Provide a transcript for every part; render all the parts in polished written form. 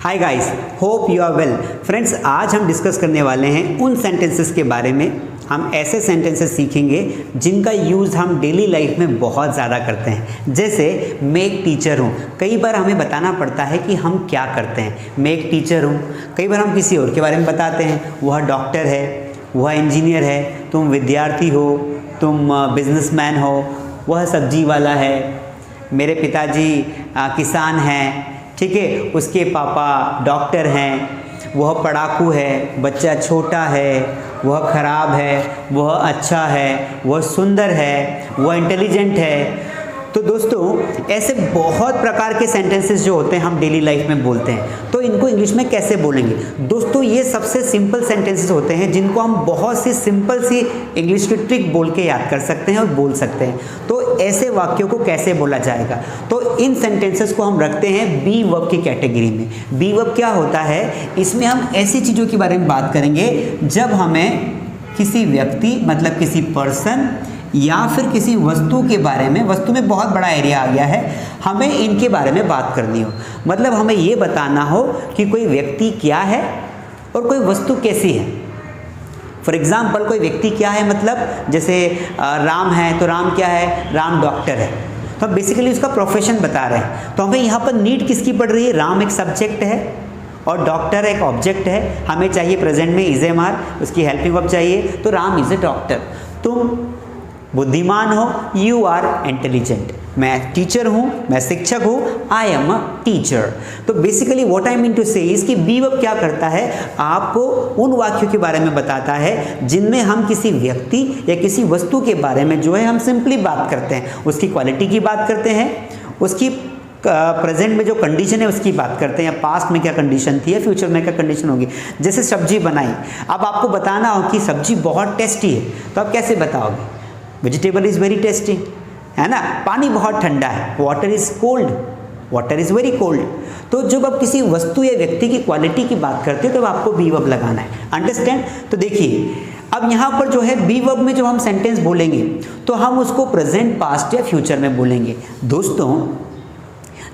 Hi guys, hope you are well. Friends, आज हम discuss करने वाले हैं उन सेंटेंसेस के बारे में। हम ऐसे सेंटेंसेस सीखेंगे जिनका यूज़ हम डेली लाइफ में बहुत ज़्यादा करते हैं। जैसे मैं एक टीचर हूँ, कई बार हमें बताना पड़ता है कि हम क्या करते हैं। मैं एक टीचर हूँ, कई बार हम किसी और के बारे में बताते हैं, वह डॉक्टर है, वह इंजीनियर है, तुम विद्यार्थी हो, तुम बिजनेसमैन हो, वह सब्जी वाला है, मेरे पिताजी किसान हैं, ठीक है, उसके पापा डॉक्टर हैं, वह पढ़ाकू है, बच्चा छोटा है, वह खराब है, वह अच्छा है, वह सुंदर है, वह इंटेलिजेंट है। तो दोस्तों, ऐसे बहुत प्रकार के सेंटेंसेस जो होते हैं हम डेली लाइफ में बोलते हैं, तो इनको इंग्लिश में कैसे बोलेंगे? दोस्तों, ये सबसे सिंपल सेंटेंसेस होते हैं जिनको हम बहुत सी सिंपल सी इंग्लिश की ट्रिक बोल के याद कर सकते हैं और बोल सकते हैं। तो ऐसे वाक्यों को कैसे बोला जाएगा? तो इन सेंटेंसेस को हम रखते हैं बी वर्ब की कैटेगरी में। बी वर्ब क्या होता है? इसमें हम ऐसी चीज़ों के बारे में बात करेंगे जब हमें किसी व्यक्ति मतलब किसी पर्सन या फिर किसी वस्तु के बारे में, वस्तु में बहुत बड़ा एरिया आ गया है, हमें इनके बारे में बात करनी हो। मतलब हमें ये बताना हो कि कोई व्यक्ति क्या है और कोई वस्तु कैसी है। फॉर एग्जाम्पल, कोई व्यक्ति क्या है, मतलब जैसे राम है, तो राम क्या है? राम डॉक्टर है। तो हम बेसिकली उसका प्रोफेशन बता रहे हैं। तो हमें यहाँ पर नीड किसकी पड़ रही है? राम एक सब्जेक्ट है और डॉक्टर एक ऑब्जेक्ट है। हमें चाहिए प्रेजेंट में इज एम आर, उसकी हेल्पिंग वर्ब चाहिए, तो राम इज ए डॉक्टर। तुम बुद्धिमान हो, यू आर इंटेलिजेंट। मैं टीचर हूँ, मैं शिक्षक हूँ, आई एम अ टीचर। तो basically what I mean to say is कि बी वर्ब क्या करता है? आपको उन वाक्यों के बारे में बताता है जिनमें हम किसी व्यक्ति या किसी वस्तु के बारे में जो है हम सिंपली बात करते हैं, उसकी क्वालिटी की बात करते हैं, उसकी प्रेजेंट में जो कंडीशन है उसकी बात करते हैं, या पास्ट में क्या कंडीशन थी या फ्यूचर में क्या कंडीशन होगी। जैसे सब्जी बनाई, अब आपको बताना हो कि सब्जी बहुत टेस्टी है, तो आप कैसे बताओगे? वेजिटेबल इज़ वेरी टेस्टी, है ना। पानी बहुत ठंडा है, water is cold, water is very cold. तो जब आप किसी वस्तु या व्यक्ति की क्वालिटी की बात करते हो तो आपको बी वर्ब लगाना है। अंडरस्टैंड? तो देखिए, अब यहाँ पर जो है बी वर्ब में जो हम सेंटेंस बोलेंगे तो हम उसको प्रेजेंट, पास्ट या फ्यूचर में बोलेंगे। दोस्तों,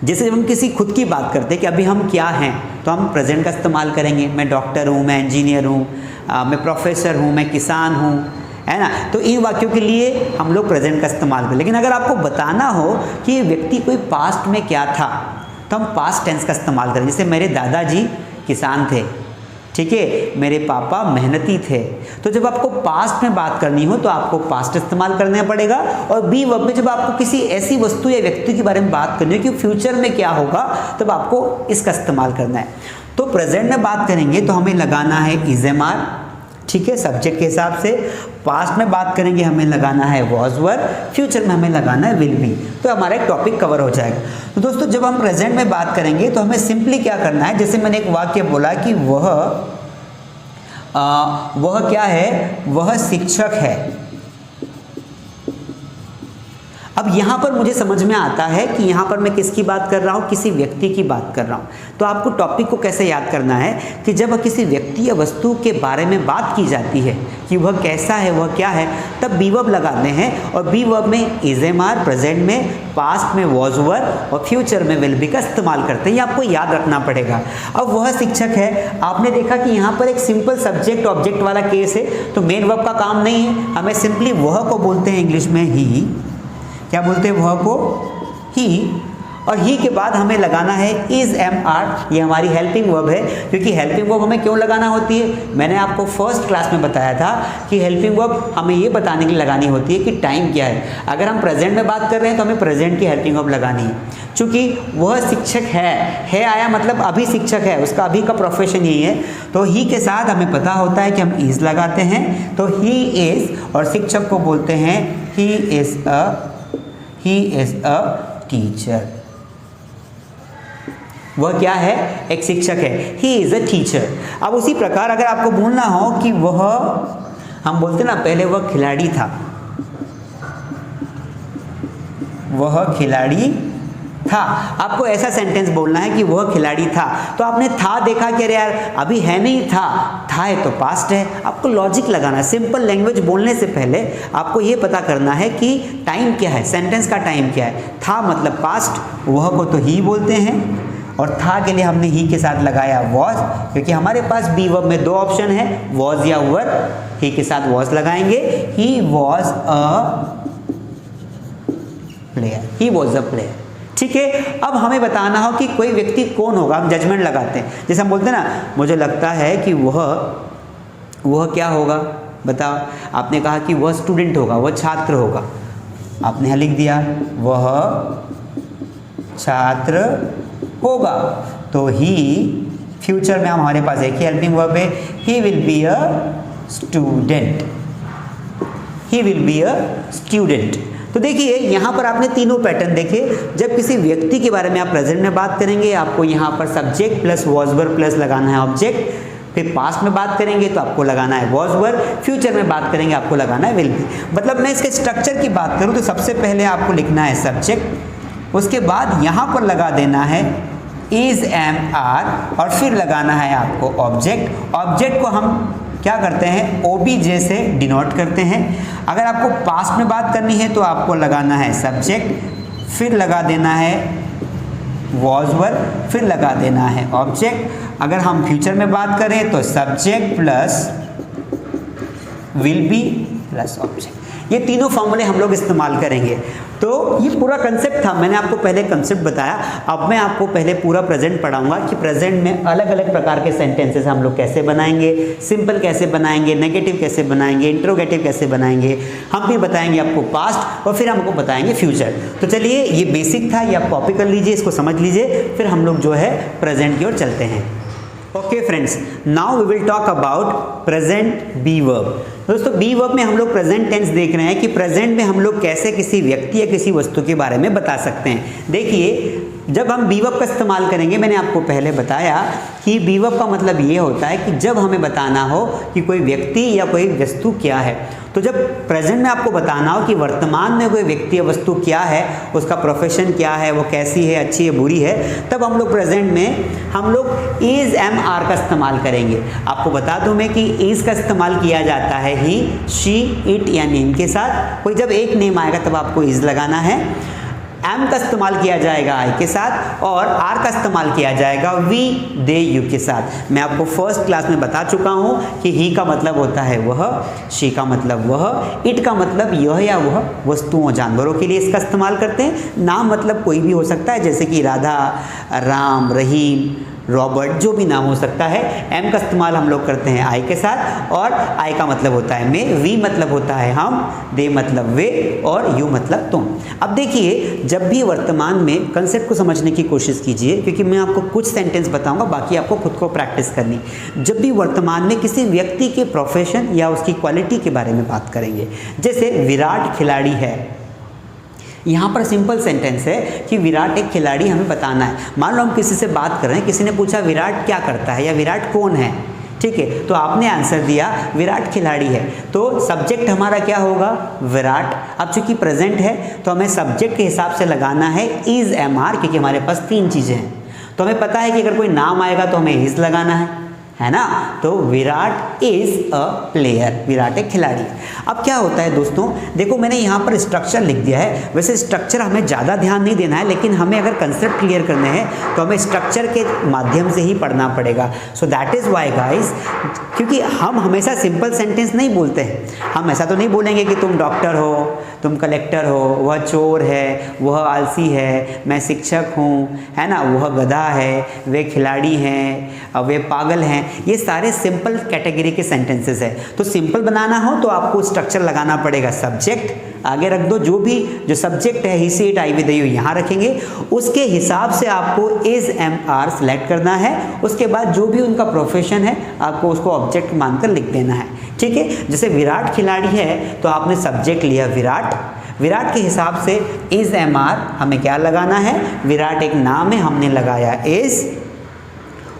जैसे जब हम किसी खुद की बात करते हैं कि अभी हम क्या हैं, तो हम प्रेजेंट का इस्तेमाल करेंगे। मैं डॉक्टर हूँ, मैं इंजीनियर हूँ, मैं प्रोफेसर हूँ, मैं किसान हूँ, है ना। तो इन वाक्यों के लिए हम लोग प्रेजेंट का इस्तेमाल करें। लेकिन अगर आपको बताना हो कि ये व्यक्ति कोई पास्ट में क्या था, तो हम पास्ट टेंस का इस्तेमाल करें। जैसे मेरे दादाजी किसान थे, ठीक है, मेरे पापा मेहनती थे। तो जब आपको पास्ट में बात करनी हो तो आपको पास्ट इस्तेमाल करना पड़ेगा। और बी वर्ब में जब आपको किसी ऐसी वस्तु या व्यक्ति के बारे में बात करनी हो कि फ्यूचर में क्या होगा, तब आपको इसका इस्तेमाल करना है। तो प्रेजेंट में बात करेंगे तो हमें लगाना है इज एम आर, ठीक है, सब्जेक्ट के हिसाब से। पास्ट में बात करेंगे हमें लगाना है वॉज वर, फ्यूचर में हमें लगाना है विल बी। तो हमारा एक टॉपिक कवर हो जाएगा। तो दोस्तों, जब हम प्रेजेंट में बात करेंगे तो हमें सिंपली क्या करना है? जैसे मैंने एक वाक्य बोला कि वह क्या है? वह शिक्षक है। अब यहाँ पर मुझे समझ में आता है कि यहाँ पर मैं किसकी बात कर रहा हूँ? किसी व्यक्ति की बात कर रहा हूँ। तो आपको टॉपिक को कैसे याद करना है कि जब किसी व्यक्ति या वस्तु के बारे में बात की जाती है कि वह कैसा है, वह क्या है, तब बी वर्ब लगाते हैं। और बी वर्ब में इज एम आर, प्रेजेंट में, पास्ट में वॉज वर और फ्यूचर में विल बी का इस्तेमाल करते हैं। ये आपको याद रखना पड़ेगा। अब वह शिक्षक है, आपने देखा कि यहाँ पर एक सिंपल सब्जेक्ट ऑब्जेक्ट वाला केस है, तो मेन वर्ब का काम नहीं है। हमें सिंपली वह को बोलते हैं इंग्लिश में ही। क्या बोलते हैं? वह को ही। और ही के बाद हमें लगाना है इज एम आर। ये हमारी हेल्पिंग वर्ब है, क्योंकि हेल्पिंग वर्ब हमें क्यों लगाना होती है? मैंने आपको फर्स्ट क्लास में बताया था कि हेल्पिंग वर्ब हमें ये बताने के लिए लगानी होती है कि टाइम क्या है। अगर हम प्रेजेंट में बात कर रहे हैं तो हमें प्रेजेंट की हेल्पिंग वर्ब लगानी है। चूँकि वह शिक्षक है आया मतलब अभी शिक्षक है, उसका अभी का प्रोफेशन यही है। तो ही के साथ हमें पता होता है कि हम इज लगाते हैं। तो ही इज, और शिक्षक को बोलते हैं ही इज अ टीचर। वह क्या है? एक शिक्षक है। He is a teacher. अब उसी प्रकार अगर आपको बोलना हो कि वह, हम बोलते ना पहले वह खिलाड़ी था, वह खिलाड़ी था। आपको ऐसा सेंटेंस बोलना है कि वह खिलाड़ी था। तो आपने था देखा कि अरे यार अभी है नहीं, था है तो पास्ट है। आपको लॉजिक लगाना है। सिंपल लैंग्वेज बोलने से पहले आपको ये पता करना है कि टाइम क्या है, सेंटेंस का टाइम क्या है। था मतलब पास्ट, वह को तो ही बोलते हैं, और था के लिए हमने ही के साथ लगाया वॉज, क्योंकि हमारे पास बी वर्ब में दो ऑप्शन है, वॉज या वर। ही के साथ वॉज लगाएंगे, he was a player, he was a player. ठीक है, अब हमें बताना हो कि कोई व्यक्ति कौन होगा, हम जजमेंट लगाते हैं। जैसे हम बोलते हैं ना, मुझे लगता है कि वह क्या होगा, बताओ। आपने कहा कि वह स्टूडेंट होगा, वह छात्र होगा, आपने यहाँ लिख दिया वह छात्र होगा। तो ही फ्यूचर में हमारे पास एक ही हेल्पिंग वर्ब है, ही will be a student, he will be a student. तो देखिए यहाँ पर आपने तीनों पैटर्न देखे। जब किसी व्यक्ति के बारे में आप प्रेजेंट में बात करेंगे, आपको यहाँ पर subject plus was verb plus लगाना है ऑब्जेक्ट। फिर पास्ट में बात करेंगे तो आपको लगाना है वॉज वर्ब, फ्यूचर में बात करेंगे आपको लगाना है विल बी। मतलब मैं इसके स्ट्रक्चर की बात करूँ तो सबसे पहले आपको लिखना है सब्जेक्ट, उसके बाद यहाँ पर लगा देना है इज एम आर, और फिर लगाना है आपको ऑब्जेक्ट। ऑब्जेक्ट को हम क्या करते हैं, ओबीजे से डिनोट करते हैं। अगर आपको पास्ट में बात करनी है तो आपको लगाना है सब्जेक्ट, फिर लगा देना है वॉज वर्ब, फिर लगा देना है ऑब्जेक्ट। अगर हम फ्यूचर में बात करें तो subject plus will be plus object. ये तीनों फॉर्मूले हम लोग इस्तेमाल करेंगे। तो ये पूरा कंसेप्ट था, मैंने आपको पहले कंसेप्ट बताया। अब मैं आपको पहले पूरा प्रेजेंट पढ़ाऊंगा कि प्रेजेंट में अलग अलग प्रकार के सेंटेंसेस हम लोग कैसे बनाएंगे, सिंपल कैसे बनाएंगे, नेगेटिव कैसे बनाएंगे, इंट्रोगेटिव कैसे बनाएंगे। हम भी बताएंगे आपको पास्ट और फिर हमको बताएंगे फ्यूचर। तो चलिए, ये बेसिक था, ये आप कॉपी कर लीजिए, इसको समझ लीजिए, फिर हम लोग जो है प्रेजेंट की ओर चलते हैं। Okay friends, now we will talk about present be verb. दोस्तों, बी वर्ब में हम लोग प्रेजेंट टेंस देख रहे हैं कि प्रेजेंट में हम लोग कैसे किसी व्यक्ति या किसी वस्तु के बारे में बता सकते हैं। देखिए, जब हम बी वर्ब का इस्तेमाल करेंगे, मैंने आपको पहले बताया कि बी वर्ब का मतलब ये होता है कि जब हमें बताना हो कि कोई व्यक्ति या कोई वस्तु क्या है, तो जब प्रेजेंट में आपको बताना हो कि वर्तमान में कोई व्यक्ति या वस्तु क्या है, उसका प्रोफेशन क्या है, वो कैसी है, अच्छी है, बुरी है, तब हम लोग प्रेजेंट में हम लोग इज एम आर का इस्तेमाल करेंगे। आपको बता दूं मैं कि इज का इस्तेमाल किया जाता है ही, शी, इट या नेम के साथ। कोई जब एक नेम आएगा तब आपको इज लगाना है। एम का इस्तेमाल किया जाएगा आई के साथ, और आर का इस्तेमाल किया जाएगा वी, दे, यू के साथ। मैं आपको फर्स्ट क्लास में बता चुका हूं कि ही का मतलब होता है वह, शी का मतलब वह, इट का मतलब यह या वह वस्तुओं जानवरों के लिए इसका इस्तेमाल करते हैं। नाम मतलब कोई भी हो सकता है, जैसे कि राधा, राम, रहीम, रॉबर्ट, जो भी नाम हो सकता है। एम का इस्तेमाल हम लोग करते हैं आई के साथ, और आई का मतलब होता है मैं, वी मतलब होता है हम, दे मतलब वे, और यू मतलब तुम। अब देखिए, जब भी वर्तमान में कंसेप्ट को समझने की कोशिश कीजिए, क्योंकि मैं आपको कुछ सेंटेंस बताऊंगा, बाकी आपको खुद को प्रैक्टिस करनी। जब भी वर्तमान में किसी व्यक्ति के प्रोफेशन या उसकी क्वालिटी के बारे में बात करेंगे, जैसे विराट खिलाड़ी है, यहाँ पर सिंपल सेंटेंस है कि विराट एक खिलाड़ी हमें बताना है। मान लो हम किसी से बात कर रहे हैं, किसी ने पूछा विराट क्या करता है या विराट कौन है, ठीक है, तो आपने आंसर दिया विराट खिलाड़ी है, तो सब्जेक्ट हमारा क्या होगा, विराट। अब चूंकि प्रेजेंट है तो हमें सब्जेक्ट के हिसाब से लगाना है इज एम आर, क्योंकि हमारे पास तीन चीज़ें हैं। तो हमें पता है कि अगर कोई नाम आएगा तो हमें इज लगाना है ना। तो Virat is a player, Virat एक खिलाड़ी। अब क्या होता है दोस्तों, देखो मैंने यहाँ पर स्ट्रक्चर लिख दिया है। वैसे स्ट्रक्चर हमें ज़्यादा ध्यान नहीं देना है, लेकिन हमें अगर कंसेप्ट क्लियर करने हैं तो हमें स्ट्रक्चर के माध्यम से ही पढ़ना पड़ेगा। So that is why guys, क्योंकि हम हमेशा सिंपल सेंटेंस नहीं बोलते हैं। हम ऐसा तो नहीं बोलेंगे कि तुम डॉक्टर हो, तुम कलेक्टर हो, वह चोर है, वह आलसी है, मैं शिक्षक हूँ, है ना, वह गधा है, वे खिलाड़ी हैं, वे पागल हैं। ये सारे सिंपल कैटेगरी के सेंटेंसेस है। तो सिंपल बनाना हो तो आपको स्ट्रक्चर लगाना पड़ेगा, सब्जेक्ट आगे रख दो, जो सब्जेक्ट है he, she, it, I, we, they, you यहाँ रखेंगे। उसके हिसाब से आपको इज एम आर सेलेक्ट करना है। उसके बाद जो भी उनका प्रोफेशन है आपको उसको ऑब्जेक्ट मानकर लिख देना है, ठीक है। जैसे विराट खिलाड़ी है तो आपने सब्जेक्ट लिया विराट, विराट के हिसाब से इज एम आर हमें क्या लगाना है, विराट एक नाम है, हमने लगाया इज,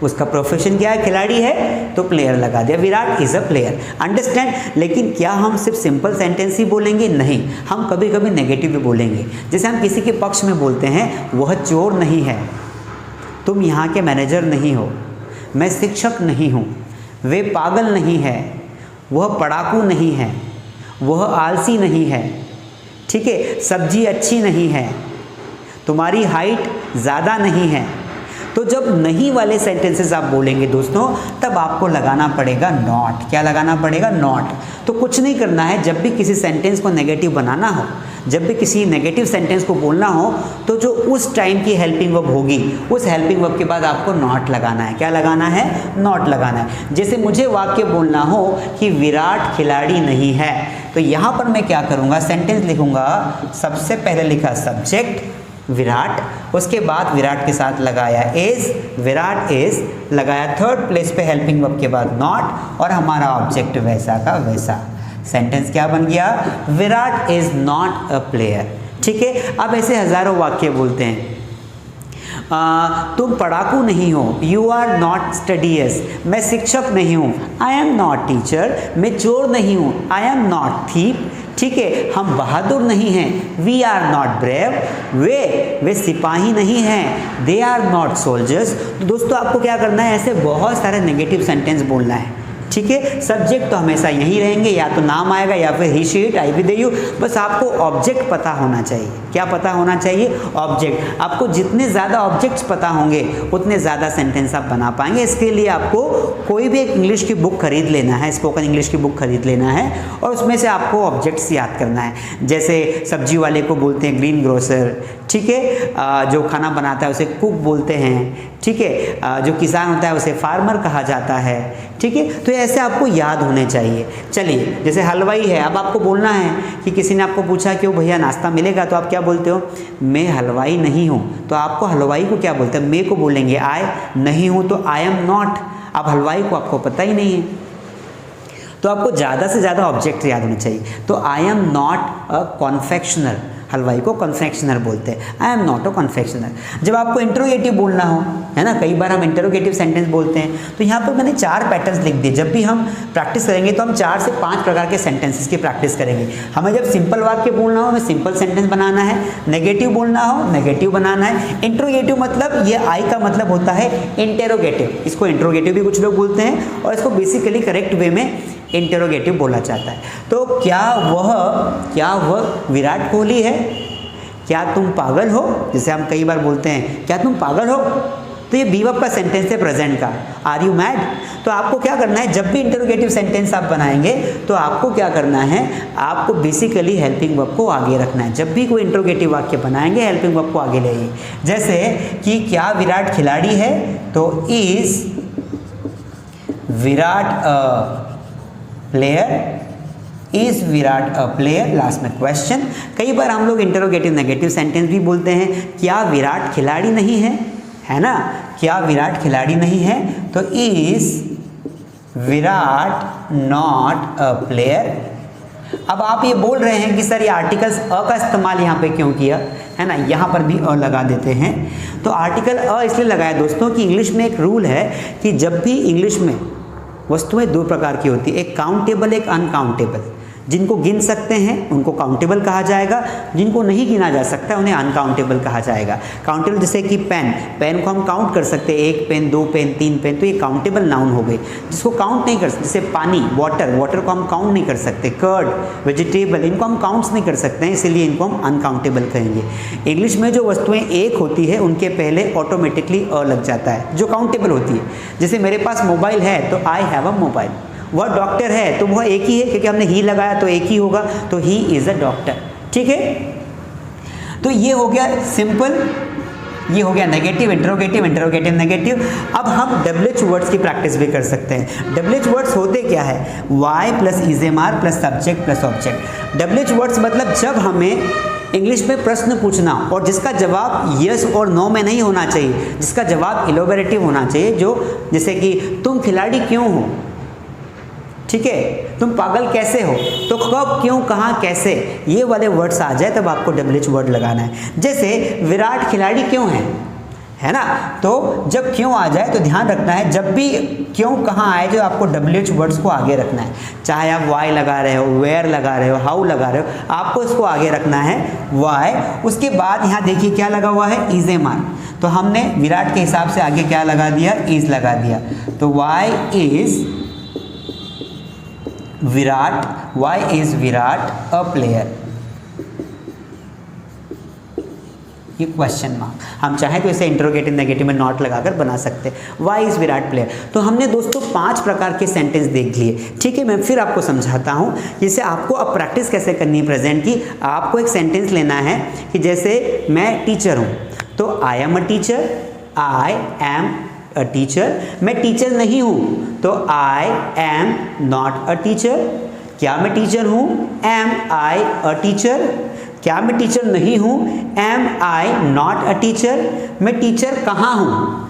उसका प्रोफेशन क्या है, खिलाड़ी है, तो प्लेयर लगा दिया, Virat is a player. Understand. लेकिन क्या हम सिर्फ सिंपल सेंटेंस ही बोलेंगे, नहीं, हम कभी कभी नेगेटिव भी बोलेंगे। जैसे हम किसी के पक्ष में बोलते हैं, वह चोर नहीं है, तुम यहाँ के मैनेजर नहीं हो, मैं शिक्षक नहीं हूँ, वे पागल नहीं है, वह पढ़ाकू नहीं है, वह आलसी नहीं है, ठीक है, सब्जी अच्छी नहीं है, तुम्हारी हाइट ज़्यादा नहीं है। तो जब नहीं वाले सेंटेंसेस आप बोलेंगे दोस्तों, तब आपको लगाना पड़ेगा नॉट। क्या लगाना पड़ेगा? नॉट। तो कुछ नहीं करना है, जब भी किसी सेंटेंस को नेगेटिव बनाना हो, जब भी किसी नेगेटिव सेंटेंस को बोलना हो, तो जो उस टाइम की हेल्पिंग वर्ब होगी, उस हेल्पिंग वर्ब के बाद आपको नॉट लगाना है। क्या लगाना है? नॉट लगाना है। जैसे मुझे वाक्य बोलना हो कि विराट खिलाड़ी नहीं है, तो यहाँ पर मैं क्या करूँगा? सेंटेंस लिखूँगा, सबसे पहले लिखा सब्जेक्ट विराट, उसके बाद विराट के साथ लगाया इज, विराट इज लगाया, थर्ड प्लेस पे हेल्पिंग वर्ब के बाद नॉट, और हमारा ऑब्जेक्ट वैसा का वैसा। सेंटेंस क्या बन गया? Virat is not a player. ठीक है। अब ऐसे हजारों वाक्य बोलते हैं। तुम पढ़ाकू नहीं हो, यू आर नॉट स्टडीज। मैं शिक्षक नहीं हूँ, आई एम नॉट टीचर। मैं चोर नहीं हूँ, आई एम नॉट थीप। ठीक है। हम बहादुर नहीं हैं, वी आर नॉट ब्रेव। वे सिपाही नहीं हैं, दे आर नॉट सोल्जर्स। तो दोस्तों आपको क्या करना है? ऐसे बहुत सारे नेगेटिव सेंटेंस बोलना है। ठीक है। सब्जेक्ट तो हमेशा यही रहेंगे, या तो नाम आएगा या फिर he, she, it, I, we, they, you. बस आपको ऑब्जेक्ट पता होना चाहिए। क्या पता होना चाहिए? ऑब्जेक्ट। आपको जितने ज़्यादा ऑब्जेक्ट्स पता होंगे, उतने ज़्यादा सेंटेंस आप बना पाएंगे। इसके लिए आपको कोई भी एक इंग्लिश की बुक खरीद लेना है, स्पोकन इंग्लिश की बुक खरीद लेना है, और उसमें से आपको ऑब्जेक्ट्स याद करना है। जैसे सब्जी वाले को बोलते हैं ग्रीन ग्रोसर। ठीक है। जो खाना बनाता है उसे कुक बोलते हैं। ठीक है। जो किसान होता है उसे फार्मर कहा जाता है। ठीक है। तो ऐसे आपको याद होने चाहिए। चलिए, जैसे हलवाई है, अब आपको बोलना है कि किसी ने आपको पूछा कि वो भैया नाश्ता मिलेगा, तो आप क्या बोलते हो? मैं हलवाई नहीं हूँ। तो आपको हलवाई को क्या बोलते हैं? मैं को बोलेंगे आई, नहीं हूँ तो आई एम नॉट। अब हलवाई को आपको पता ही नहीं है, तो आपको ज़्यादा से ज़्यादा ऑब्जेक्ट याद होने चाहिए। तो आई एम नॉट अ कॉन्फेक्शनर, हलवाई को कन्फेक्शनर बोलते हैं। आई एम नॉट अ कन्फेक्शनर। जब आपको इंटरोगेटिव बोलना हो, है ना, कई बार हम इंटरोगेटिव सेंटेंस बोलते हैं, तो यहाँ पर मैंने 4 पैटर्न्स लिख दिए। जब भी हम प्रैक्टिस करेंगे तो हम 4 से 5 प्रकार के सेंटेंसेस की प्रैक्टिस करेंगे। हमें जब सिंपल वाक्य बोलना हो, हमें सिंपल सेंटेंस बनाना है। नेगेटिव बोलना हो, नेगेटिव बनाना है। इंटरोगेटिव मतलब ये आई का मतलब होता है इंटेरोगेटिव। इसको इंटरोगेटिव भी कुछ लोग बोलते हैं, और इसको बेसिकली करेक्ट वे में इंटेरोगेटिव बोला जाता है। तो क्या वह विराट कोहली है? क्या तुम पागल हो? जैसे हम कई बार बोलते हैं, क्या तुम पागल हो? तो ये बी वर्ब का सेंटेंस है प्रेजेंट का। Are you mad? तो आपको क्या करना है, जब भी इंटरोगेटिव सेंटेंस आप बनाएंगे तो आपको क्या करना है, आपको बेसिकली हेल्पिंग वर्ब को आगे रखना है। जब भी कोई इंटरोगेटिव वाक्य बनाएंगे, हेल्पिंग वर्ब को आगे लाइए। जैसे कि क्या विराट खिलाड़ी है? तो is Virat a player? Is Virat a player? Last में क्वेश्चन। कई बार हम लोग इंटरोगेटिव नेगेटिव सेंटेंस भी बोलते हैं। क्या विराट खिलाड़ी नहीं है? है ना, क्या विराट खिलाड़ी नहीं है? तो is Virat not a player? अब आप ये बोल रहे हैं कि सर ये आर्टिकल्स अ का इस्तेमाल यहाँ पे क्यों किया, है ना, यहाँ पर भी अ लगा देते हैं। तो आर्टिकल अ इसलिए लगाया दोस्तों कि इंग्लिश में एक रूल है कि जब भी इंग्लिश में वस्तुएं 2 प्रकार की होती है, एक काउंटेबल, एक अनकाउंटेबल। जिनको गिन सकते हैं उनको काउंटेबल कहा जाएगा, जिनको नहीं गिना जा सकता उन्हें अनकाउंटेबल कहा जाएगा। काउंटेबल जैसे कि पेन को हम काउंट कर सकते हैं, 1 पेन, 2 पेन, 3 पेन, तो ये काउंटेबल नाउन हो गए। जिसको काउंट नहीं कर सकते, जैसे पानी, वाटर को हम काउंट नहीं कर सकते। कर्ड, वेजिटेबल, इनको हम काउंट्स नहीं कर सकते हैं, इसीलिए इनको हम अनकाउंटेबल कहेंगे। इंग्लिश में जो वस्तुएं एक होती है उनके पहले ऑटोमेटिकली अ लग जाता है, जो काउंटेबल होती है। जैसे मेरे पास मोबाइल है तो आई हैव अ मोबाइल। वह डॉक्टर है तो वह एक ही है, क्योंकि हमने ही लगाया तो एक ही होगा, तो ही इज अ डॉक्टर। ठीक है। तो ये हो गया सिंपल, ये हो गया नेगेटिव, इंटरोगेटिव, इंटरोगेटिव नेगेटिव। अब हम WH वर्ड्स की प्रैक्टिस भी कर सकते हैं। WH वर्ड्स होते क्या है? वाई प्लस इजेमार plus subject plus object. WH words मतलब जब हमें इंग्लिश में प्रश्न पूछना और जिसका जवाब यस और नो में नहीं होना चाहिए, जिसका जवाब इलोबरेटिव होना चाहिए, जो जैसे कि तुम खिलाड़ी क्यों हो? ठीक है। तुम पागल कैसे हो? तो कब, क्यों, कहाँ, कैसे, ये वाले वर्ड्स आ जाए तब आपको WH वर्ड लगाना है। जैसे विराट खिलाड़ी क्यों है ना, तो जब क्यों आ जाए तो ध्यान रखना है, जब भी क्यों कहाँ आए जो आपको WH वर्ड्स को आगे रखना है। चाहे आप वाई लगा रहे हो, वेयर लगा रहे हो, हाउ लगा रहे हो, आपको इसको आगे रखना है वाई। उसके बाद यहाँ देखिए क्या लगा हुआ है, इज एम आर। तो हमने विराट के हिसाब से आगे क्या लगा दिया, इज लगा दिया। तो why is Virat, why is Virat a player. ये क्वेश्चन मार्क, हम चाहें तो इसे इंटरोगेटिव नेगेटिव में नॉट लगाकर बना सकते हैं। Why is Virat player. तो हमने दोस्तों 5 प्रकार के सेंटेंस देख लिए, ठीक है। मैं फिर आपको समझाता हूँ, जैसे आपको अब प्रैक्टिस कैसे करनी है प्रेजेंट की। आपको एक सेंटेंस लेना है कि जैसे मैं टीचर हूँ, तो I am a teacher, I am a teacher. मैं टीचर नहीं हूँ, तो I am not a teacher. क्या मैं टीचर हूँ? Am I a teacher. क्या मैं टीचर नहीं हूँ? Am I not a teacher. मैं टीचर कहाँ हूँ?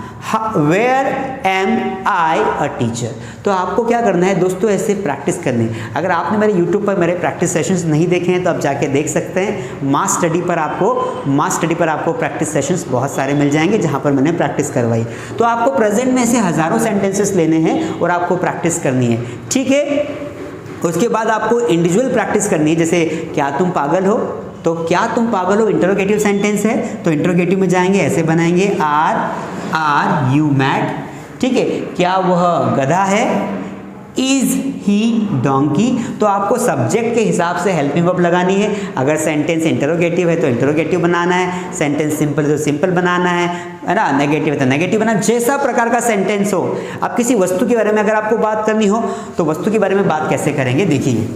Where am I a teacher. तो आपको क्या करना है दोस्तों, ऐसे प्रैक्टिस करनी है। अगर आपने मेरे YouTube पर मेरे प्रैक्टिस सेशंस नहीं देखे हैं तो आप जाके देख सकते हैं। मास स्टडी पर आपको प्रैक्टिस सेशंस बहुत सारे मिल जाएंगे जहाँ पर मैंने प्रैक्टिस करवाई। तो आपको प्रेजेंट में ऐसे हज़ारों सेंटेंसेस लेने हैं और आपको प्रैक्टिस करनी है, ठीक है। उसके बाद आपको इंडिविजुअल प्रैक्टिस करनी है। जैसे क्या तुम पागल हो, तो क्या तुम पागल हो इंटरोगेटिव सेंटेंस है, तो इंटरोगेटिव में जाएंगे, ऐसे बनाएंगे आर यू मैड, ठीक है। क्या वह गधा है, इज ही डोंकी। तो आपको सब्जेक्ट के हिसाब से हेल्पिंग वर्ब लगानी है। अगर सेंटेंस इंटरोगेटिव है तो इंटरोगेटिव बनाना है, सेंटेंस सिंपल है तो सिंपल बनाना है ना, नेगेटिव है तो नेगेटिव बनाना, जैसा प्रकार का सेंटेंस हो। अब किसी वस्तु के बारे में अगर आपको बात करनी हो तो वस्तु के बारे में बात कैसे करेंगे, देखिए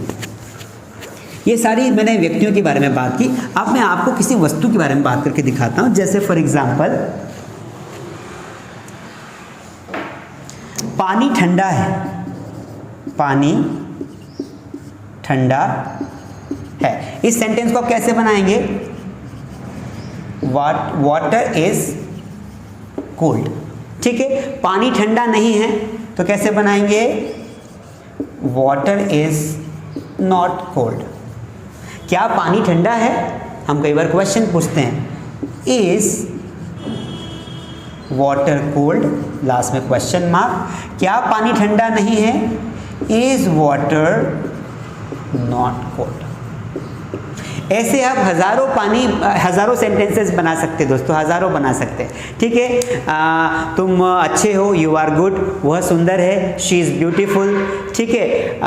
ये सारी मैंने व्यक्तियों के बारे में बात की। अब मैं आपको किसी वस्तु के बारे में बात करके दिखाता हूं। जैसे फॉर एग्जांपल पानी ठंडा है, पानी ठंडा है। इस सेंटेंस को आप कैसे बनाएंगे? वाटर इज कोल्ड, ठीक है। पानी ठंडा नहीं है तो कैसे बनाएंगे? Water is not cold. क्या पानी ठंडा है? हम कई बार क्वेश्चन पूछते हैं, इज वाटर कोल्ड, लास्ट में क्वेश्चन मार्क। क्या पानी ठंडा नहीं है? Is water not cold. ऐसे आप हज़ारों सेंटेंसेस बना सकते हैं दोस्तों, हज़ारों बना सकते हैं, ठीक है। तुम अच्छे हो, यू आर गुड, वह सुंदर है, शी इज़ ब्यूटीफुल, ठीक है।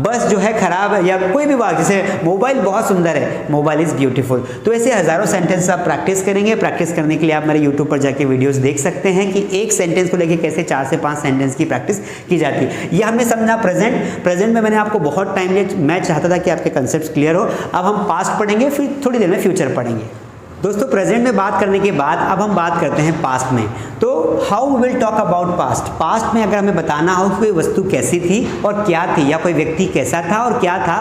बस जो है खराब है, या कोई भी बात, जैसे मोबाइल बहुत सुंदर है, मोबाइल इज़ ब्यूटीफुल। तो ऐसे हज़ारों सेंटेंस आप प्रैक्टिस करेंगे। प्रैक्टिस करने के लिए आप मेरे यूट्यूब पर जाके वीडियोस देख सकते हैं कि एक सेंटेंस को लेके कैसे 4 से 5 सेंटेंस की प्रैक्टिस की जाती है। ये हमने समझा प्रेजेंट में मैंने आपको बहुत टाइम लिया, मैं चाहता था कि आपके कंसेप्ट क्लियर हो। अब हम पास्ट पढ़ेंगे, फिर थोड़ी देर में फ्यूचर पढ़ेंगे। दोस्तों प्रेजेंट में बात करने के बाद अब हम बात करते हैं पास्ट में। तो how will talk about past. Past में अगर हमें बताना हो कि कोई वस्तु कैसी थी और क्या थी, या कोई व्यक्ति कैसा था और क्या था,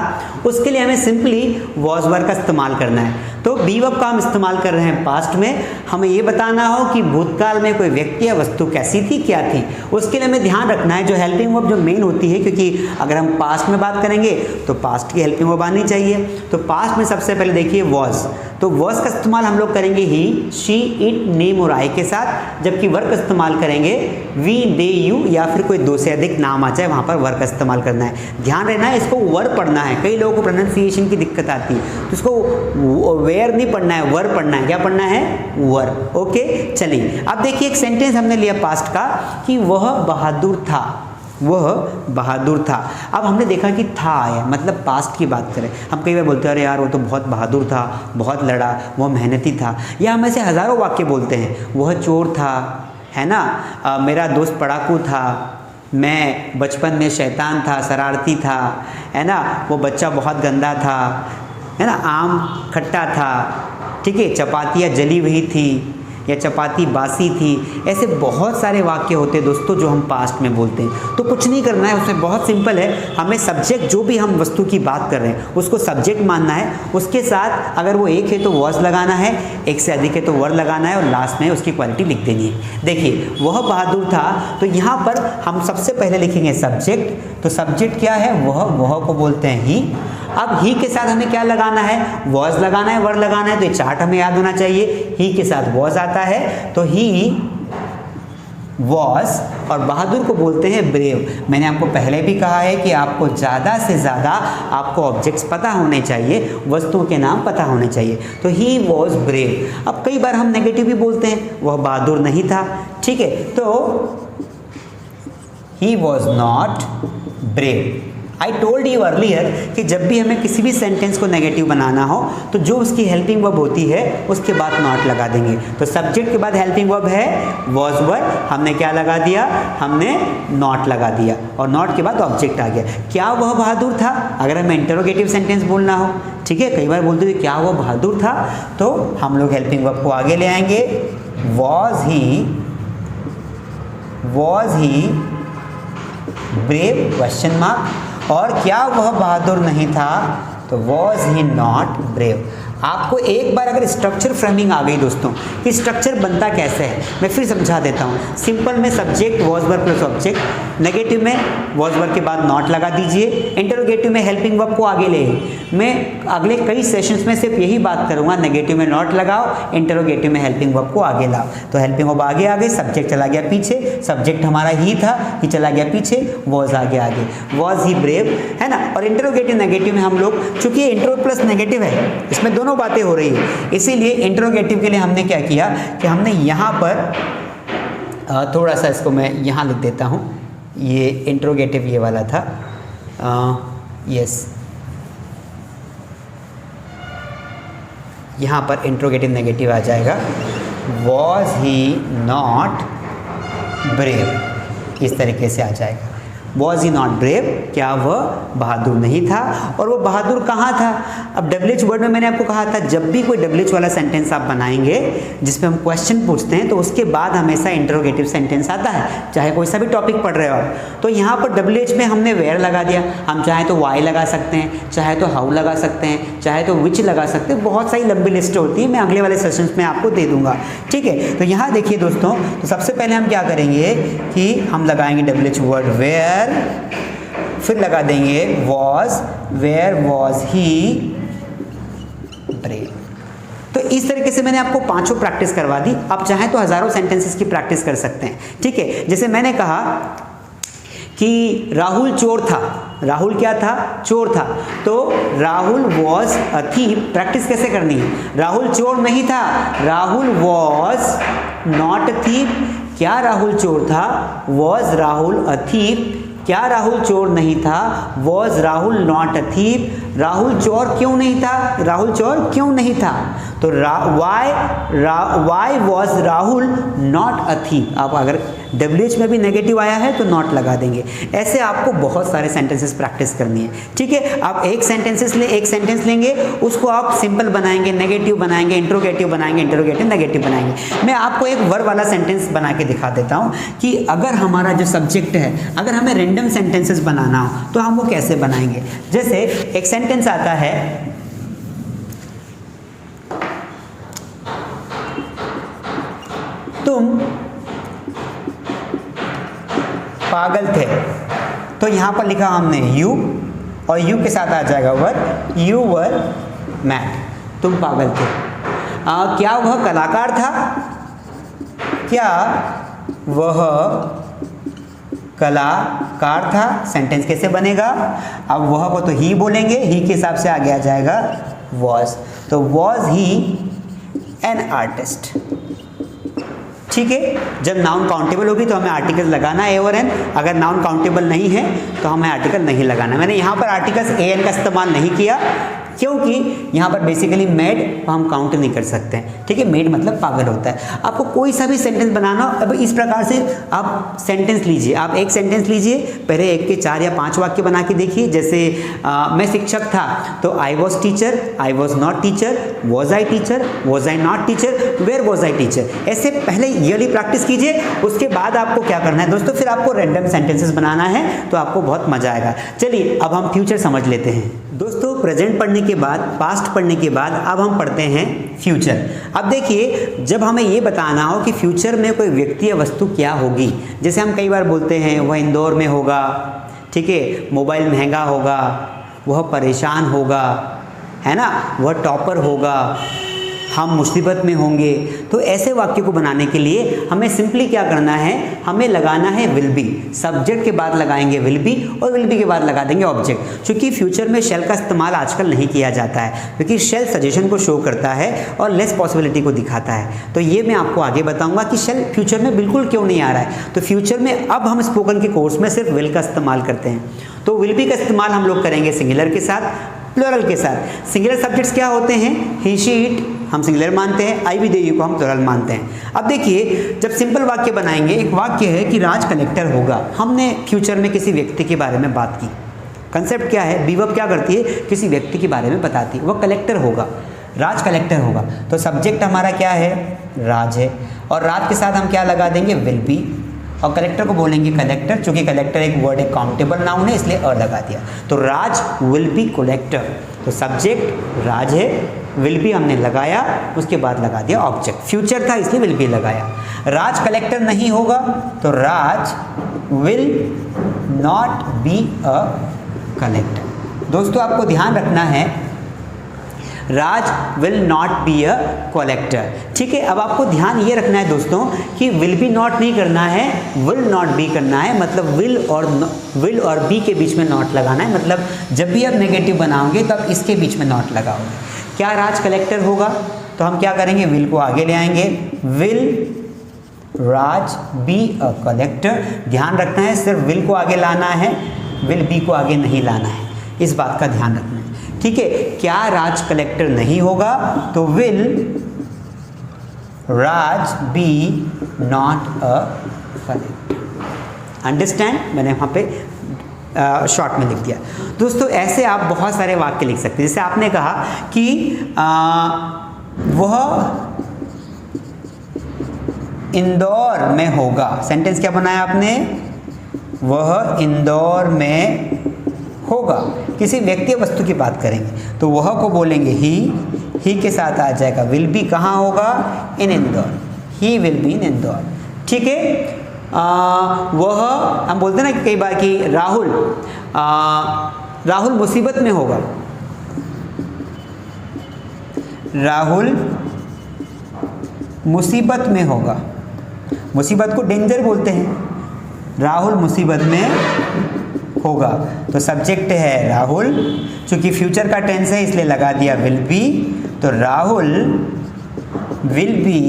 उसके लिए हमें सिंपली वॉज वर्ब का इस्तेमाल करना है। तो बी वर्ब का हम इस्तेमाल कर रहे हैं पास्ट में। हमें ये बताना हो कि भूतकाल में कोई व्यक्ति या वस्तु कैसी थी, क्या थी, उसके लिए हमें ध्यान रखना है जो हेल्पिंग वर्ब जो मेन होती है, क्योंकि अगर हम पास्ट में बात करेंगे तो पास्ट की हेल्पिंग वर्ब आनी चाहिए। तो पास्ट में सबसे पहले देखिए वॉज, तो वॉज का इस्तेमाल हम लोग करेंगे ही, शी, इट, नेम और आई के साथ। जबकि वर्ब का इस्तेमाल करेंगे वी, दे, यू, या फिर कोई 2 से अधिक नाम आ जाए वहाँ पर वर्ब का इस्तेमाल करना है। ध्यान रहना है, इसको वर्ब पढ़ना है। कई लोगों को प्रोनाउंसिएशन की दिक्कत आती है, तो इसको वेयर नहीं पढ़ना है, वर्ब पढ़ना है। क्या पढ़ना है? वर्ब। ओके, चलिए अब देखिए एक सेंटेंस हमने लिया पास्ट का कि वह बहादुर था, वह बहादुर था। अब हमने देखा कि था आया, मतलब पास्ट की बात करें। हम कई बार बोलते हैं अरे यार वो तो बहुत बहादुर था, बहुत लड़ा, वह मेहनती था। या हम ऐसे हज़ारों वाक्य बोलते हैं, वह चोर था, है ना, मेरा दोस्त पढ़ाकू था, मैं बचपन में शैतान था, शरारती था, है ना, वो बच्चा बहुत गंदा था, है ना, आम खट्टा था, ठीक है, चपातियाँ जली हुई थी या चपाती बासी थी। ऐसे बहुत सारे वाक्य होते हैं दोस्तों जो हम पास्ट में बोलते हैं। तो कुछ नहीं करना है, उसमें बहुत सिंपल है। हमें सब्जेक्ट, जो भी हम वस्तु की बात कर रहे हैं उसको सब्जेक्ट मानना है, उसके साथ अगर वो एक है तो वॉज लगाना है, एक से अधिक है तो वर लगाना है, और लास्ट में उसकी क्वालिटी लिख देनी है। देखिए वह बहादुर था, तो यहाँ पर हम सबसे पहले लिखेंगे सब्जेक्ट। तो सब्जेक्ट क्या है? वह को बोलते हैं ही। अब ही के साथ हमें क्या लगाना है? वॉज लगाना है, वर लगाना है। तो ये चार्ट हमें याद होना चाहिए। ही के साथ वॉज आता है तो ही वॉज, और बहादुर को बोलते हैं ब्रेव। मैंने आपको पहले भी कहा है कि आपको ज़्यादा से ज़्यादा आपको ऑब्जेक्ट्स पता होने चाहिए, वस्तुओं के नाम पता होने चाहिए। तो ही वॉज ब्रेव। अब कई बार हम नेगेटिव भी बोलते हैं, वह बहादुर नहीं था, ठीक है, तो he was not brave. I told you earlier कि जब भी हमें किसी भी सेंटेंस को नेगेटिव बनाना हो तो जो उसकी हेल्पिंग वर्ब होती है उसके बाद नॉट लगा देंगे। तो सब्जेक्ट के बाद हेल्पिंग वर्ब है वॉज वर, हमने क्या लगा दिया, हमने नॉट लगा दिया और नॉट के बाद ऑब्जेक्ट आ गया। क्या वह बहादुर था, अगर हमें इंटरोगेटिव सेंटेंस बोलना हो, ठीक है, कई बार बोलते थे क्या वह बहादुर था, तो हम लोग हेल्पिंग वर्ब को आगे ले आएंगे, was he brave question mark, और क्या वह बहादुर नहीं था, तो वॉज ही नॉट ब्रेव। आपको एक बार अगर स्ट्रक्चर फ्रेमिंग आ गई दोस्तों कि स्ट्रक्चर बनता कैसे है, मैं फिर समझा देता हूँ। सिंपल में subject was were plus object, negative में वॉज वर के बाद नॉट लगा दीजिए, इंटरोगेटिव में हेल्पिंग वर्ब को आगे ले। मैं अगले कई सेशंस में सिर्फ यही बात करूँगा, नेगेटिव में नॉट लगाओ, इंटरोगेटिव में हेल्पिंग वर्ब को आगे लाओ। तो हेल्पिंग वर्ब आगे आ गई, सब्जेक्ट चला गया पीछे, सब्जेक्ट हमारा ही था, ही चला गया पीछे, वॉज आगे वॉज ही ब्रेव, है ना। और इंटरोगेटिव नेगेटिव में हम लोग, चूंकि इंट्रो प्लस नेगेटिव है, इसमें दोनों बातें हो रही है, इसीलिए इंटरोगेटिव के लिए हमने क्या किया कि हमने यहाँ पर थोड़ा सा इसको मैं यहाँ लिख देता हूँ, ये इंटरोगेटिव ये वाला था, यस, यहाँ पर इंटरोगेटिव नेगेटिव आ जाएगा, वॉज ही नॉट ब्रेव, इस तरीके से आ जाएगा, वॉज ही नॉट ब्रेव, क्या वह बहादुर नहीं था। और वो बहादुर कहाँ था, अब WH वर्ड में मैंने आपको कहा था जब भी कोई WH वाला सेंटेंस आप बनाएंगे जिसमें हम क्वेश्चन पूछते हैं तो उसके बाद हमेशा इंटरोगेटिव सेंटेंस आता है, चाहे कोई सा भी टॉपिक पढ़ रहे हो आप। तो यहाँ पर WH में हमने वेयर लगा दिया, हम चाहे तो वाई लगा सकते हैं, चाहे तो हाउ लगा सकते हैं, चाहे तो विच लगा सकते हैं, बहुत सारी लंबी लिस्ट होती है, मैं अगले वाले सेशंस में आपको दे दूंगा, ठीक है। तो यहाँ देखिए दोस्तों, तो सबसे पहले हम क्या करेंगे कि हम लगाएंगे WH वर्ड वेयर, फिर लगा देंगे was, where was he brave. तो इस तरीके से मैंने आपको पांचों प्रैक्टिस करवा दी, आप चाहें तो हजारों सेंटेंसेस की प्रैक्टिस कर सकते हैं, ठीक है। जैसे मैंने कहा कि राहुल चोर था, राहुल क्या था, चोर था, तो Rahul was a thief, practice कैसे करनी है, राहुल चोर नहीं था, Rahul was not a thief, क्या राहुल चोर था, वॉज राहुल अ थीफ, क्या राहुल चोर नहीं था, was Rahul not a thief, Rahul चोर क्यों नहीं था, राहुल चोर क्यों नहीं था, तो why was Rahul not a thief. आप अगर WH में भी नेगेटिव आया है तो नॉट लगा देंगे। ऐसे आपको बहुत सारे सेंटेंसेस प्रैक्टिस करनी है, ठीक है। आप एक सेंटेंस लेंगे, उसको आप सिंपल बनाएंगे, नेगेटिव बनाएंगे, इंट्रोगेटिव बनाएंगे, इंट्रोगेटिव नेगेटिव बनाएंगे। मैं आपको एक वर्ब वाला सेंटेंस बना के दिखा देता हूँ कि अगर हमारा जो सब्जेक्ट है, अगर हमें रैंडम सेंटेंसेस बनाना हो तो हम वो कैसे बनाएंगे। जैसे एक सेंटेंस आता है, तुम पागल थे, तो यहां पर लिखा हमने यू, और यू के साथ आ जाएगा वर्ब, यू वर मैड, तुम पागल थे। क्या वह कलाकार था, क्या वह कलाकार था, सेंटेंस कैसे बनेगा, अब वह को तो ही बोलेंगे, ही के हिसाब से आगे आ जाएगा वॉज, तो वॉज ही एन आर्टिस्ट, ठीक है। जब नाउन काउंटेबल होगी तो हमें आर्टिकल लगाना है ए और एन, अगर नाउन काउंटेबल नहीं है तो हमें आर्टिकल नहीं लगाना। मैंने यहाँ पर आर्टिकल्स ए एन का इस्तेमाल नहीं किया क्योंकि यहाँ पर बेसिकली मेड हम काउंट नहीं कर सकते हैं, ठीक है। मेड मतलब पागल होता है। आपको कोई सा भी सेंटेंस बनाना हो, अब इस प्रकार से आप सेंटेंस लीजिए, आप एक सेंटेंस लीजिए, पहले एक के 4 या 5 वाक्य बना के देखिए। जैसे मैं शिक्षक था, तो I was teacher, I was not teacher, was I teacher, was I not teacher, where was I teacher. ऐसे पहले ईयरली प्रैक्टिस कीजिए, उसके बाद आपको क्या करना है दोस्तों, फिर आपको रैंडम सेंटेंसेस बनाना है, तो आपको बहुत मजा आएगा। चलिए अब हम फ्यूचर समझ लेते हैं दोस्तों। प्रेजेंट पढ़ने के बाद, पास्ट पढ़ने के बाद अब हम पढ़ते हैं फ्यूचर। अब देखिए, जब हमें ये बताना हो कि फ्यूचर में कोई व्यक्ति या वस्तु क्या होगी, जैसे हम कई बार बोलते हैं वह इंदौर में होगा, ठीक है, मोबाइल महंगा होगा, वह परेशान होगा, है ना, वह टॉपर होगा, हम मुसीबत में होंगे। तो ऐसे वाक्य को बनाने के लिए हमें सिंपली क्या करना है, हमें लगाना है विल बी। सब्जेक्ट के बाद लगाएंगे विल बी और विल बी के बाद लगा देंगे ऑब्जेक्ट। क्योंकि फ्यूचर में शेल का इस्तेमाल आजकल नहीं किया जाता है, क्योंकि शेल सजेशन को शो करता है और लेस पॉसिबिलिटी को दिखाता है। तो ये मैं आपको आगे बताऊंगा कि शेल फ्यूचर में बिल्कुल क्यों नहीं आ रहा है। तो फ्यूचर में अब हम स्पोकन के कोर्स में सिर्फ विल का इस्तेमाल करते हैं। तो विल बी का इस्तेमाल हम लोग करेंगे सिंगुलर के साथ, प्लुरल के साथ। सिंगुलर सब्जेक्ट्स क्या होते हैं, ही शी इट हम सिंगुलर मानते हैं, आई वी दे यू को हम प्लुरल मानते हैं। अब देखिए, जब सिंपल वाक्य बनाएंगे, एक वाक्य है कि राज कलेक्टर होगा। हमने फ्यूचर में किसी व्यक्ति के बारे में बात की। कंसेप्ट क्या है, बी वर्ब क्या करती है, किसी व्यक्ति के बारे में बताती है, वह कलेक्टर होगा, राज कलेक्टर होगा। तो सब्जेक्ट हमारा क्या है, राज है, और राज के साथ हम क्या लगा देंगे, विल बी, और कलेक्टर को बोलेंगे कलेक्टर। चूंकि कलेक्टर एक वर्ड है, काउंटेबल नाउन है, इसलिए अ लगा दिया। तो राज विल बी कलेक्टर। तो सब्जेक्ट राज है, विल बी हमने लगाया, उसके बाद लगा दिया ऑब्जेक्ट। फ्यूचर था इसलिए विल बी लगाया। राज कलेक्टर नहीं होगा तो Raj will not be a collector. दोस्तों आपको ध्यान रखना है, Raj will not be a collector. ठीक है, अब आपको ध्यान ये रखना है दोस्तों कि विल बी नॉट नहीं करना है, विल नॉट बी करना है। मतलब विल और बी के बीच में नॉट लगाना है। मतलब जब भी आप नेगेटिव बनाओगे तब इसके बीच में नॉट लगाओगे। क्या राज कलेक्टर होगा, तो हम क्या करेंगे, विल को आगे ले आएंगे, will Raj B a collector. ध्यान रखना है, सिर्फ विल को आगे लाना है, विल बी को आगे नहीं लाना है, इस बात का ध्यान रखना है। ठीक है, क्या राज कलेक्टर नहीं होगा, तो will Raj be not a collector. Understand, मैंने वहाँ पे शॉर्ट में लिख दिया। दोस्तों ऐसे आप बहुत सारे वाक्य लिख सकते हैं। जैसे आपने कहा कि वह इंदौर में होगा। सेंटेंस क्या बनाया आपने, वह इंदौर में होगा। किसी व्यक्ति या वस्तु की बात करेंगे तो वह को बोलेंगे ही के साथ आ जाएगा विल बी। कहाँ होगा, in Indore, he will be in Indore. ठीक है, वह हम बोलते हैं ना कई बार कि राहुल मुसीबत में होगा, राहुल मुसीबत में होगा। मुसीबत को डेंजर बोलते हैं, राहुल मुसीबत में होगा। तो सब्जेक्ट है राहुल, चूंकि फ्यूचर का टेंस है इसलिए लगा दिया विल बी। तो Rahul will be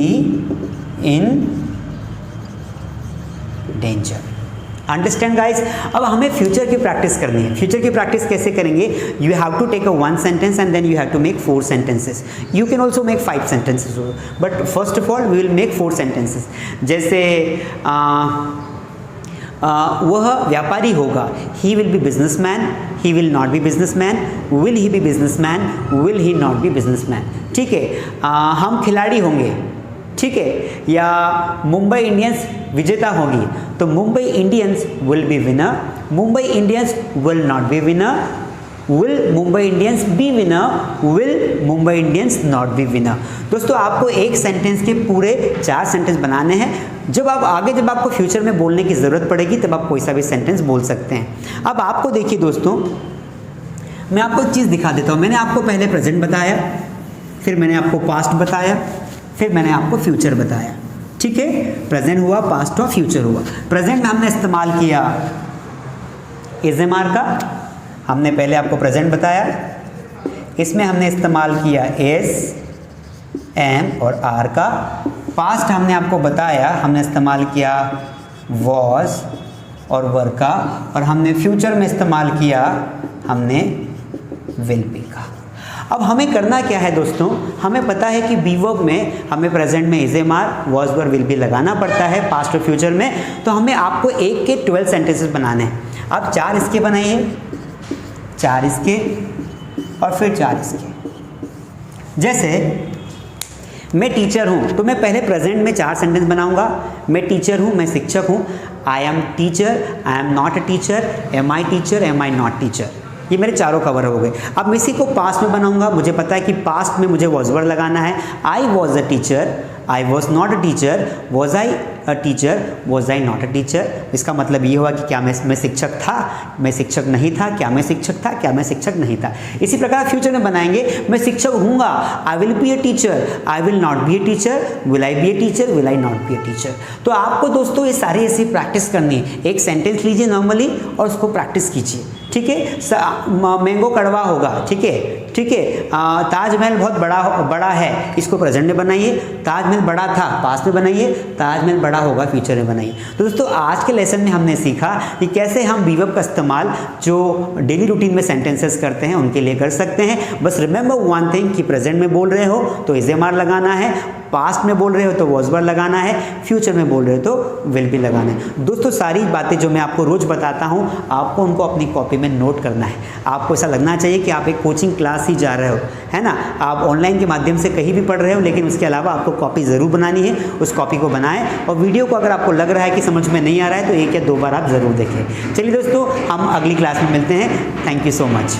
in danger. Understand guys. अब हमें फ्यूचर की प्रैक्टिस करनी है। फ्यूचर की प्रैक्टिस कैसे करेंगे, you have to take a one sentence and then you have to make 4 sentences. You can also make 5 sentences, but first of all we will make 4 sentences. जैसे वह व्यापारी होगा, he will be businessman, he will not be businessman, will he be businessman, will he not be businessman. ठीक है, हम खिलाड़ी होंगे, ठीक है, या मुंबई इंडियंस विजेता होगी, तो Mumbai Indians will be winner, Mumbai Indians will not be winner, will Mumbai Indians be winner, will Mumbai Indians not be winner. दोस्तों आपको एक सेंटेंस के पूरे 4 सेंटेंस बनाने हैं। जब आपको फ्यूचर में बोलने की ज़रूरत पड़ेगी तब आप कोई सा भी सेंटेंस बोल सकते हैं। अब आपको देखिए दोस्तों, मैं आपको एक चीज़ दिखा देता हूँ। मैंने आपको पहले प्रेजेंट बताया, फिर मैंने आपको पास्ट बताया, फिर मैंने आपको फ्यूचर बताया। ठीक है, प्रेजेंट हुआ, पास्ट हुआ, फ्यूचर हुआ। प्रेजेंट में हमने इस्तेमाल किया इज़-एम-आर का, हमने पहले आपको प्रेजेंट बताया। इसमें हमने इस्तेमाल किया एस, एम और आर का। पास्ट हमने आपको बताया, हमने इस्तेमाल किया वॉज और वर का, और हमने फ्यूचर में इस्तेमाल किया हमने विल बी का। अब हमें करना क्या है दोस्तों, हमें पता है कि बी वर्ब में हमें प्रेजेंट में is-M-are, was, were, will be लगाना पड़ता है पास्ट और फ्यूचर में। तो हमें आपको एक के 12 सेंटेंसेस बनाने हैं। अब 4 इसके बनाइए, 4 इसके, और फिर 4 इसके। जैसे मैं टीचर हूँ तो मैं पहले प्रेजेंट में 4 सेंटेंस बनाऊंगा। मैं टीचर हूँ, मैं शिक्षक हूँ। I am teacher, I am not a teacher, am I teacher, am I not teacher. ये मेरे चारों कवर हो गए। अब मैं इसी को पास्ट में बनाऊंगा। मुझे पता है कि पास्ट में मुझे वॉज वर लगाना है। I was a teacher, I was not a teacher, was I a teacher, was I not a teacher. इसका मतलब ये हुआ कि क्या मैं शिक्षक था, मैं शिक्षक नहीं था, क्या मैं शिक्षक था, क्या मैं शिक्षक नहीं था। इसी प्रकार फ्यूचर में बनाएंगे, मैं शिक्षक हूँगा, I will be a teacher, I will not be a teacher, will I be a teacher, will I not be a teacher. तो आपको दोस्तों ये सारी ऐसी प्रैक्टिस करनी है। एक सेंटेंस लीजिए नॉर्मली और उसको प्रैक्टिस कीजिए, ठीक है। मैंगो कड़वा होगा, ठीक है, ठीक है। ताजमहल बहुत बड़ा है, इसको प्रेजेंट में बनाइए। ताजमहल बड़ा था, पास्ट में बनाइए। ताजमहल बड़ा होगा, फ्यूचर में बनाइए। तो दोस्तों आज के लेसन में हमने सीखा कि कैसे हम बी वर्ब का इस्तेमाल जो डेली रूटीन में सेंटेंसेस करते हैं उनके लिए कर सकते हैं। बस रिमेंबर वन थिंग कि प्रेजेंट में बोल रहे हो तो इज एम आर लगाना है, पास्ट में बोल रहे हो तो वॉज वर लगाना है, फ्यूचर में बोल रहे हो तो विल बी लगाना है। दोस्तों सारी बातें जो मैं आपको रोज बताता हूँ आपको उनको अपनी कॉपी में नोट करना है। आपको ऐसा लगना चाहिए कि आप एक कोचिंग क्लास ही जा रहे हो, है ना। आप ऑनलाइन के माध्यम से कहीं भी पढ़ रहे हो, लेकिन उसके अलावा आपको कॉपी ज़रूर बनानी है। उस कॉपी को बनाएं और वीडियो को अगर आपको लग रहा है कि समझ में नहीं आ रहा है तो एक या दो बार आप ज़रूर देखें। चलिए दोस्तों हम अगली क्लास में मिलते हैं। Thank you so much.